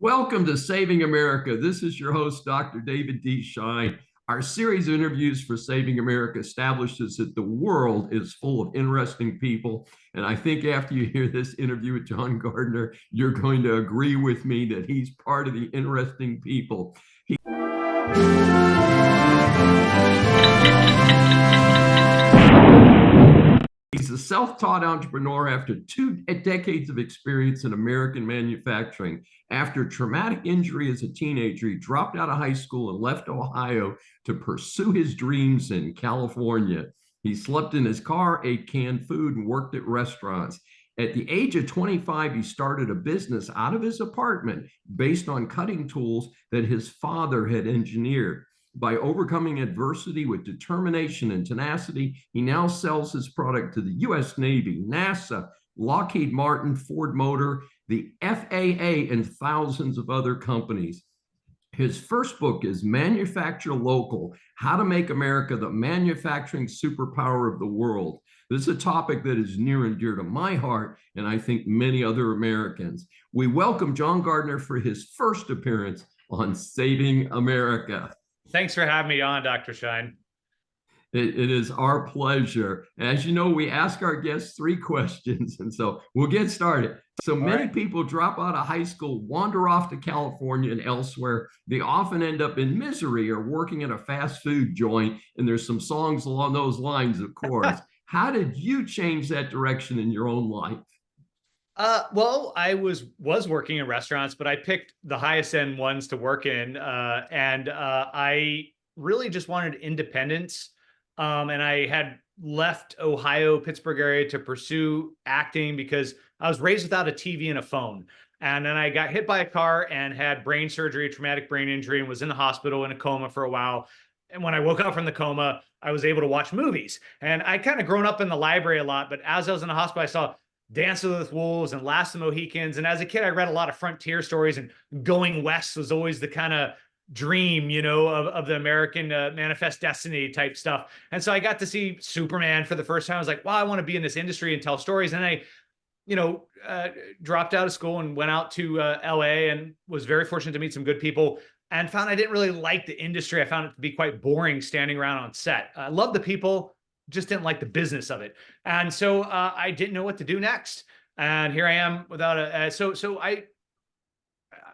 Welcome to Saving America. This is your host, Dr. David D. Schein. Our series of interviews for Saving America establishes that the world is full of interesting people. And I think after you hear this interview with John Gardner, you're going to agree with me that he's part of the interesting people. He's a self-taught entrepreneur after 2 decades of experience in American manufacturing. After traumatic injury as a teenager, he dropped out of high school and left Ohio to pursue his dreams in California. He slept in his car, ate canned food, and worked at restaurants. At the age of 25, he started a business out of his apartment based on cutting tools that his father had engineered. By overcoming adversity with determination and tenacity, he now sells his product to the U.S. Navy, NASA, Lockheed Martin, Ford Motor, the FAA, and thousands of other companies. His first book is Manufacture Local: How to Make America the Manufacturing Superpower of the World. This is a topic that is near and dear to my heart, and I think many other Americans. We welcome John Gardner for his first appearance on Saving America. Thanks for having me on, Dr. Schein. It is our pleasure. As you know, we ask our guests 3 questions, and so we'll get started. So many people drop out of high school, wander off to California and elsewhere. They often end up in misery or working at a fast food joint, and there's some songs along those lines, of course. How did you change that direction in your own life? Well, I was working in restaurants, but I picked the highest end ones to work in. And I really just wanted independence. And I had left Ohio, Pittsburgh area to pursue acting because I was raised without a TV and a phone. And then I got hit by a car and had brain surgery, traumatic brain injury, and was in the hospital in a coma for a while. And when I woke up from the coma, I was able to watch movies. And I kind of grown up in the library a lot, but as I was in the hospital, I saw Dances with Wolves and Last of the Mohicans. And as a kid, I read a lot of frontier stories, and going west was always the kind of dream, of the American manifest destiny type stuff. And so I got to see Superman for the first time. I was like, wow, I want to be in this industry and tell stories. And I, dropped out of school and went out to LA and was very fortunate to meet some good people and found I didn't really like the industry. I found it to be quite boring standing around on set. I love the people, just didn't like the business of it. And so I didn't know what to do next. And here I am without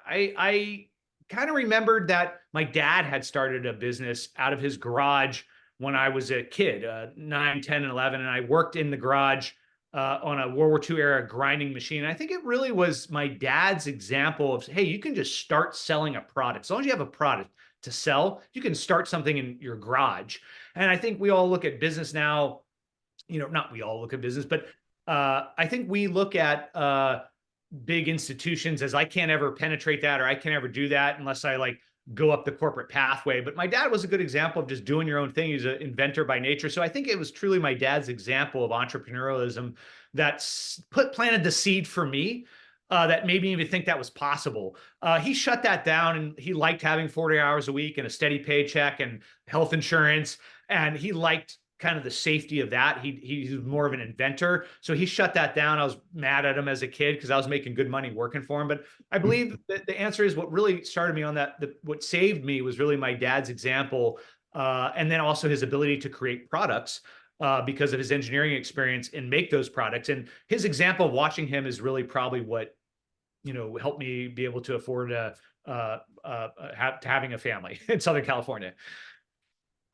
I kind of remembered that my dad had started a business out of his garage when I was a kid, 9, 10, and 11. And I worked in the garage on a World War II era grinding machine. And I think it really was my dad's example of, hey, you can just start selling a product. As long as you have a product to sell, you can start something in your garage. And I think we all look at business now, not we all look at business, but I think we look at big institutions as I can't ever penetrate that, or I can't ever do that unless I go up the corporate pathway. But my dad was a good example of just doing your own thing. He's an inventor by nature. So I think it was truly my dad's example of entrepreneurialism that planted the seed for me. That made me even think that was possible. He shut that down, and he liked having 40 hours a week and a steady paycheck and health insurance. And he liked kind of the safety of that. He's more of an inventor. So he shut that down. I was mad at him as a kid because I was making good money working for him. But I believe that the answer is what really started me on that. What saved me was really my dad's example. And then also his ability to create products because of his engineering experience and make those products. And his example of watching him is really probably what helped me be able to afford having a family in Southern California.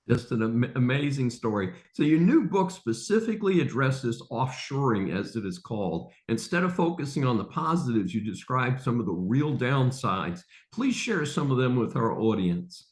Just an amazing story. So your new book specifically addresses offshoring, as it is called. Instead of focusing on the positives, you describe some of the real downsides. Please share some of them with our audience.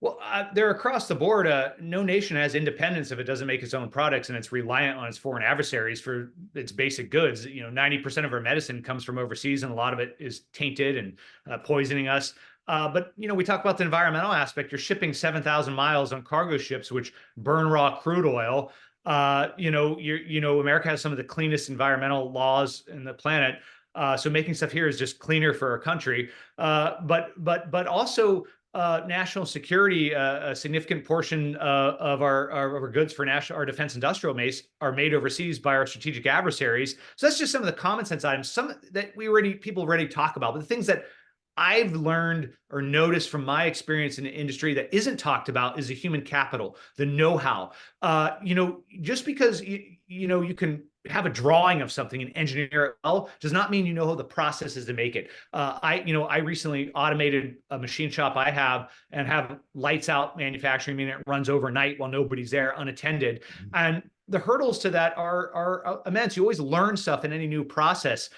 Well, they're across the board. No nation has independence if it doesn't make its own products and it's reliant on its foreign adversaries for its basic goods. 90% of our medicine comes from overseas, and a lot of it is tainted and poisoning us. But we talk about the environmental aspect. You're shipping 7,000 miles on cargo ships, which burn raw crude oil. America has some of the cleanest environmental laws in the planet. So making stuff here is just cleaner for our country. But also national security, a significant portion of our goods for our defense industrial base are made overseas by our strategic adversaries. So that's just some of the common sense items, some that people already talk about, but the things that I've learned or noticed from my experience in the industry that isn't talked about is the human capital, the know-how. Just because you can have a drawing of something and engineer it well does not mean you know the process is to make it. I recently automated a machine shop I have and have lights out manufacturing, meaning it runs overnight while nobody's there, unattended. And the hurdles to that are immense. You always learn stuff in any new process.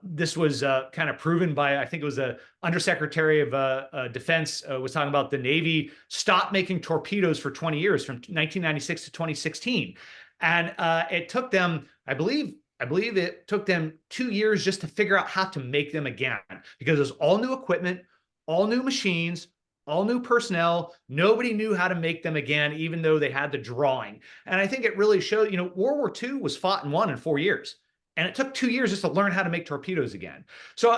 This was kind of proven by, I think it was a Undersecretary of Defense was talking about the Navy stopped making torpedoes for 20 years, from 1996 to 2016. And it took them, I believe it took them 2 years just to figure out how to make them again, because it was all new equipment, all new machines, all new personnel. Nobody knew how to make them again, even though they had the drawing. And I think it really showed, World War II was fought and won in 4 years. And it took 2 years just to learn how to make torpedoes again. So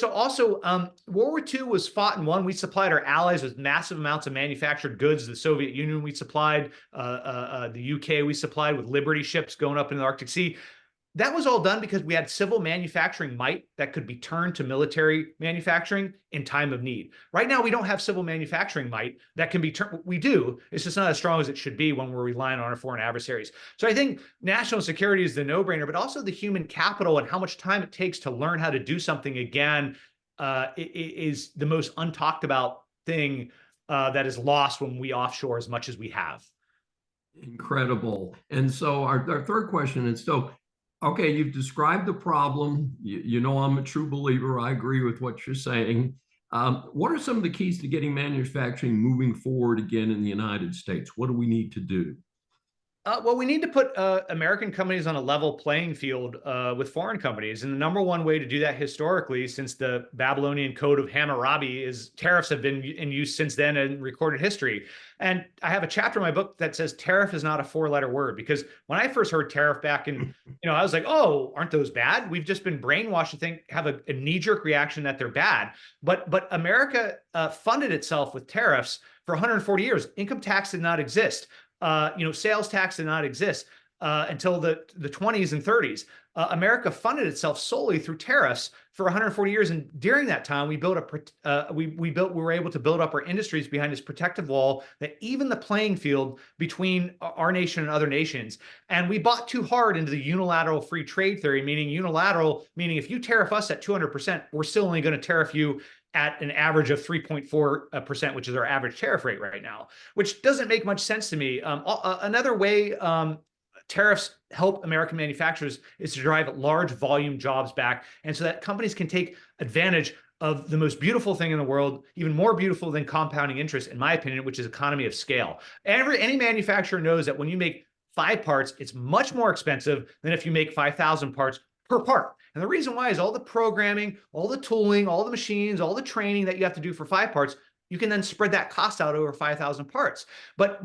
also, World War II was fought and won. We supplied our allies with massive amounts of manufactured goods. The Soviet Union we supplied, the UK we supplied with Liberty ships going up in the Arctic Sea. That was all done because we had civil manufacturing might that could be turned to military manufacturing in time of need. Right now, we don't have civil manufacturing might that can be turned. We do. It's just not as strong as it should be when we're relying on our foreign adversaries. So I think national security is the no-brainer, but also the human capital and how much time it takes to learn how to do something again is the most untalked about thing that is lost when we offshore as much as we have. Incredible. And so our third question is, so okay, you've described the problem. I'm a true believer. I agree with what you're saying. What are some of the keys to getting manufacturing moving forward again in the United States? What do we need to do? Well, we need to put American companies on a level playing field with foreign companies. And the number one way to do that historically, since the Babylonian Code of Hammurabi, is tariffs have been in use since then in recorded history. And I have a chapter in my book that says tariff is not a four-letter word, because when I first heard tariff back in, I was like, oh, aren't those bad? We've just been brainwashed to have a knee-jerk reaction that they're bad. But America funded itself with tariffs for 140 years. Income tax did not exist. Sales tax did not exist until the 20s and 30s. America funded itself solely through tariffs for 140 years, and during that time, we were able to build up our industries behind this protective wall that even the playing field between our nation and other nations. And we bought too hard into the unilateral free trade theory, meaning if you tariff us at 200%, we're still only going to tariff you at an average of 3.4%, which is our average tariff rate right now, which doesn't make much sense to me. Another way tariffs help American manufacturers is to drive large volume jobs back, and so that companies can take advantage of the most beautiful thing in the world, even more beautiful than compounding interest, in my opinion, which is economy of scale. Any manufacturer knows that when you make 5 parts, it's much more expensive than if you make 5,000 parts per part. And the reason why is all the programming, all the tooling, all the machines, all the training that you have to do for 5 parts, you can then spread that cost out over 5,000 parts. But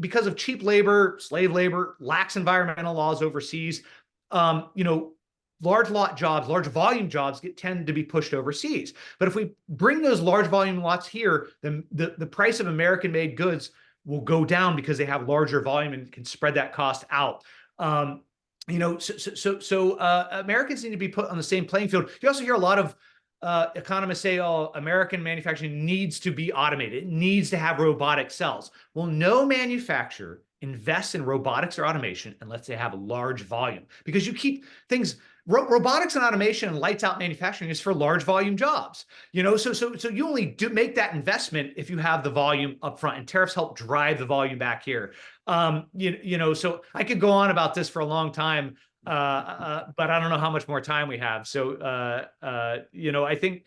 because of cheap labor, slave labor, lax environmental laws overseas, large lot jobs, large volume jobs tend to be pushed overseas. But if we bring those large volume lots here, then the price of American-made goods will go down because they have larger volume and can spread that cost out. Americans need to be put on the same playing field. You also hear a lot of economists say, oh, American manufacturing needs to be automated. It needs to have robotic cells. Well, no manufacturer invests in robotics or automation unless they have a large volume, because you keep things. Robotics and automation and lights out manufacturing is for large volume jobs. So you only do make that investment if you have the volume up front, and tariffs help drive the volume back here. So I could go on about this for a long time, but I don't know how much more time we have. So I think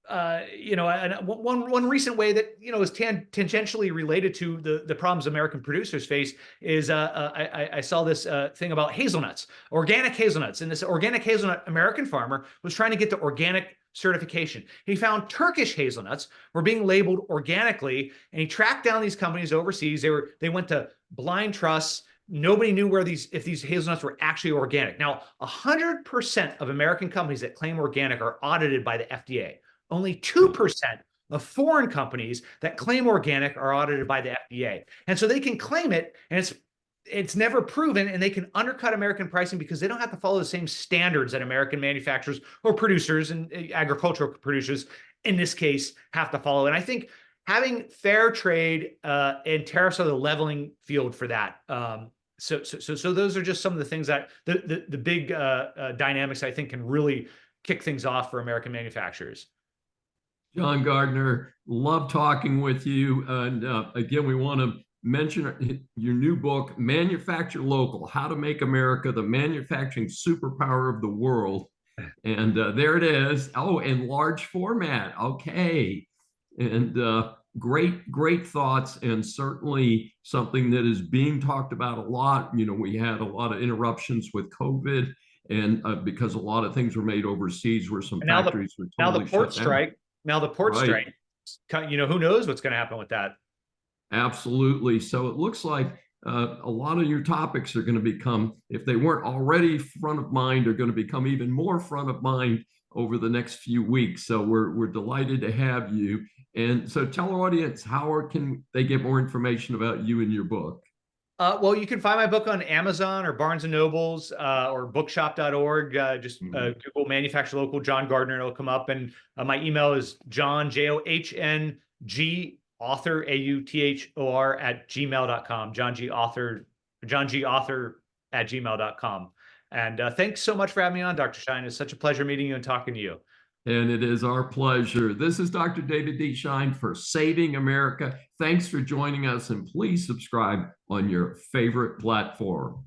one recent way that is tangentially related to the problems American producers face is I saw this thing about hazelnuts, organic hazelnuts, and this organic hazelnut American farmer was trying to get the organic certification. He found Turkish hazelnuts were being labeled organically, and he tracked down these companies overseas. They went to blind trusts. Nobody knew if these hazelnuts were actually organic. Now, 100% of American companies that claim organic are audited by the FDA. Only 2% of foreign companies that claim organic are audited by the FDA. And so they can claim it, and it's never proven, and they can undercut American pricing because they don't have to follow the same standards that American manufacturers or producers and agricultural producers, in this case, have to follow. And I think having fair trade and tariffs are the leveling field for that. So those are just some of the things that the big dynamics I think can really kick things off for American manufacturers. John Gardner, love talking with you. And again, we want to mention your new book, Manufacture Local: How to Make America the Manufacturing Superpower of the World. And there it is. Oh, in large format. Okay. And great thoughts, and certainly something that is being talked about a lot. You know, we had a lot of interruptions with COVID, and because a lot of things were made overseas where some factories were totally shut down. Now the port strike, you know, who knows what's going to happen with that? Absolutely. So it looks like a lot of your topics are going to become, if they weren't already front of mind, are going to become even more front of mind over the next few weeks. So we're delighted to have you. And so tell our audience, how can they get more information about you and your book? Well, you can find my book on Amazon or Barnes and Nobles or bookshop.org. Just Google Manufacture Local John Gardner, and it'll come up. And my email is John, JOHNG, author, AUTHOR, at gmail.com. John G. Author at gmail.com. And thanks so much for having me on, Dr. Schein. It's such a pleasure meeting you and talking to you. And it is our pleasure. This is Dr. David D. Schein for Saving America. Thanks for joining us, and please subscribe on your favorite platform.